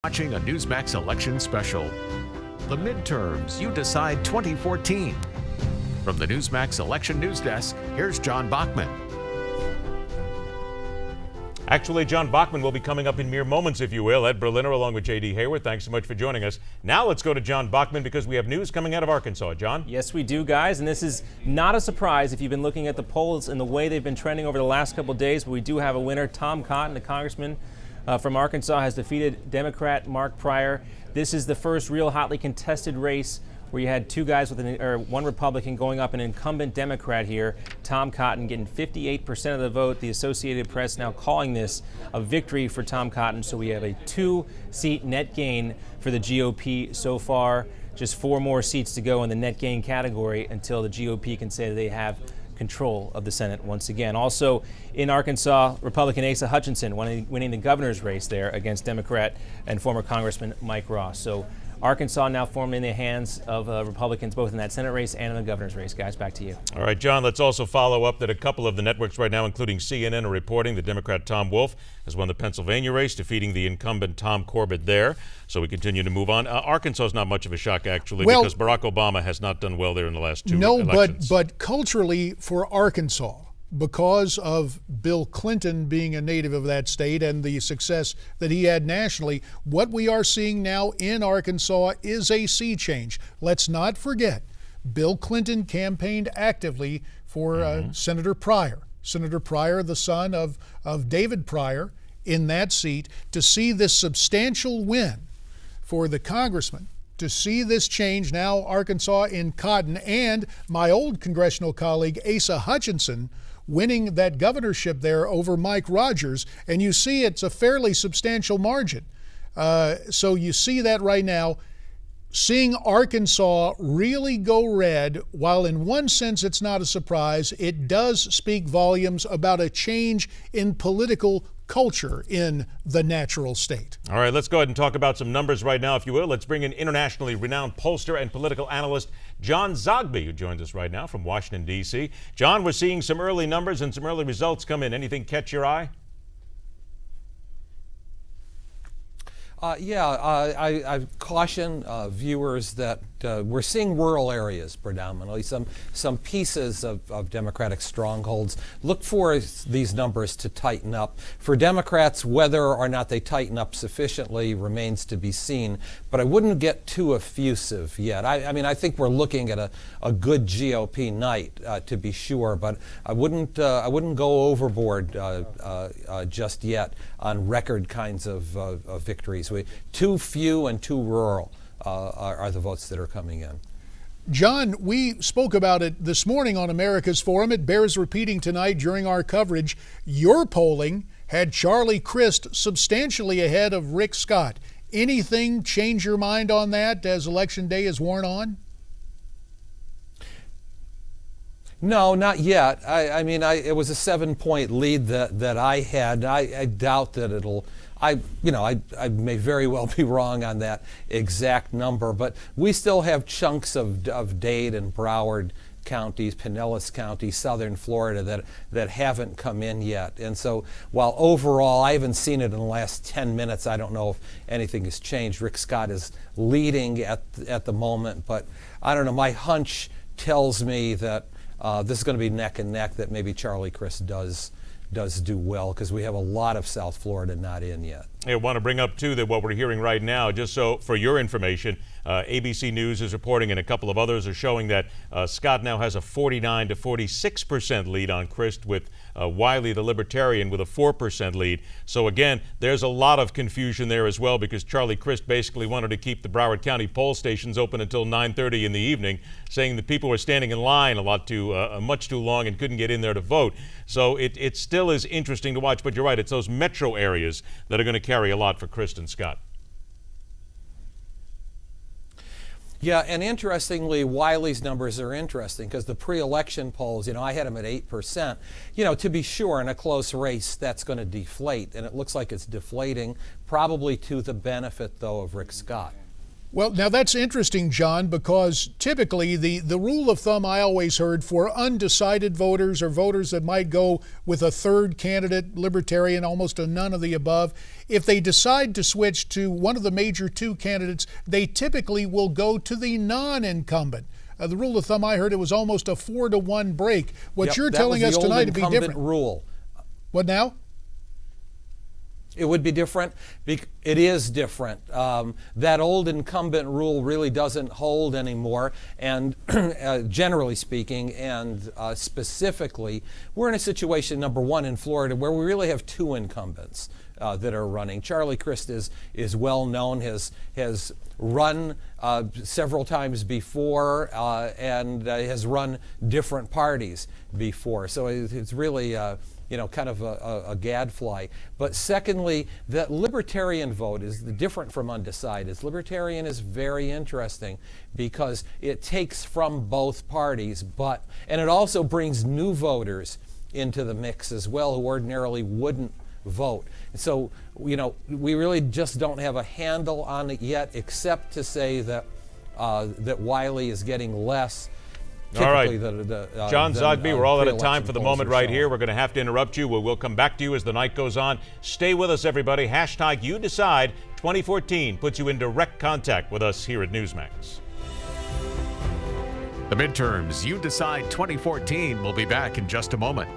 Watching a Newsmax election special. The Midterms, You Decide 2014. From the Newsmax Election News Desk, here's John Bachman. Actually, John Bachman will be coming up in mere moments, if you will. Ed Berliner along with J.D. Hayworth. Thanks so much for joining us. Now let's go to John Bachman because we have news coming out of Arkansas. John? Yes, we do, guys. And this is not a surprise if you've been looking at the polls and the way they've been trending over the last couple of days. But we do have a winner. Tom Cotton, the congressman from Arkansas, has defeated Democrat Mark Pryor. This is the first real hotly contested race where you had two guys with one Republican going up an incumbent Democrat here. Tom Cotton getting 58% of the vote. The Associated Press now calling this a victory for Tom Cotton. So we have a 2-seat net gain for the GOP so far. Just 4 more seats to go in the net gain category until the GOP can say that they have control of the Senate once again. Also in Arkansas, Republican Asa Hutchinson winning the governor's race there against Democrat and former Congressman Mike Ross. So Arkansas now formed in the hands of Republicans both in that Senate race and in the governor's race. Guys, back to you. All right, John, let's also follow up that a couple of the networks right now, including CNN, are reporting that Democrat Tom Wolf has won the Pennsylvania race, defeating the incumbent Tom Corbett there. So we continue to move on. Arkansas is not much of a shock, actually, because Barack Obama has not done well there in the last 2 elections. But culturally for Arkansas, because of Bill Clinton being a native of that state and the success that he had nationally, what we are seeing now in Arkansas is a sea change. Let's not forget, Bill Clinton campaigned actively for Senator Pryor. Senator Pryor, the son of David Pryor, in that seat. To see this substantial win for the congressman, to see this change now, Arkansas in Cotton, and my old congressional colleague Asa Hutchinson winning that governorship there over Mike Rogers, and you see it's a fairly substantial margin. So you see that right now. Seeing Arkansas really go red, while in one sense it's not a surprise, it does speak volumes about a change in political culture in the natural state. All right, let's go ahead and talk about some numbers right now, if you will. Let's bring in internationally renowned pollster and political analyst John Zogby, who joins us right now from Washington, D.C. John, we're seeing some early numbers and some early results come in. Anything catch your eye? I caution viewers that we're seeing rural areas predominantly, some pieces of Democratic strongholds. Look for these numbers to tighten up. For Democrats, whether or not they tighten up sufficiently remains to be seen, but I wouldn't get too effusive yet. I mean, I think we're looking at a good GOP night to be sure, but I wouldn't go overboard just yet on record kinds of victories. Too few and too rural are the votes that are coming in. John, we spoke about it this morning on America's Forum. It bears repeating tonight during our coverage. Your polling had Charlie Crist substantially ahead of Rick Scott. Anything change your mind on that as Election Day is worn on? No, not yet. I mean, it was a 7-point lead that I had. I doubt that it'll. I may very well be wrong on that exact number, but we still have chunks of Dade and Broward counties, Pinellas County, southern Florida that haven't come in yet. And so while overall I haven't seen it in the last 10 minutes, I don't know if anything has changed. Rick Scott is leading at the moment, but I don't know. My hunch tells me that this is going to be neck and neck, that maybe Charlie Crist does do well, because we have a lot of South Florida not in yet. I want to bring up, too, that what we're hearing right now, just so for your information, ABC News is reporting and a couple of others are showing that Scott now has a 49 to 46% lead on Crist, with Wiley, the Libertarian, with a 4% lead. So again, there's a lot of confusion there as well, because Charlie Crist basically wanted to keep the Broward County poll stations open until 9:30 in the evening, saying that people were standing in line much too long and couldn't get in there to vote. So it still is interesting to watch, but you're right, it's those metro areas that are going to carry a lot for Crist and Scott. Yeah, and interestingly, Wiley's numbers are interesting because the pre-election polls, I had him at 8%. To be sure, in a close race, that's going to deflate, and it looks like it's deflating, probably to the benefit, though, of Rick Scott. Well, now that's interesting, John, because typically the rule of thumb I always heard for undecided voters or voters that might go with a third candidate, libertarian, almost a none of the above, if they decide to switch to one of the major two candidates, they typically will go to the non-incumbent. The rule of thumb I heard, it was almost a 4-to-1 break. What you're telling us tonight to be different. Rule. What now? It would be different. It is different. That old incumbent rule really doesn't hold anymore. And generally speaking, and specifically, we're in a situation, number one, in Florida, where we really have two incumbents that are running. Charlie Crist is well known, has run several times before, and has run different parties before. So it's really kind of a gadfly. But secondly, that libertarian vote is different from undecided. Libertarian is very interesting because it takes from both parties, and it also brings new voters into the mix as well who ordinarily wouldn't vote. So, we really just don't have a handle on it yet, except to say that Wiley is getting less. All right, John Zogby, we're all out of time for the moment right here. We're going to have to interrupt you. We'll come back to you as the night goes on. Stay with us, everybody. Hashtag You Decide 2014 puts you in direct contact with us here at Newsmax. The Midterms You Decide 2014 will be back in just a moment.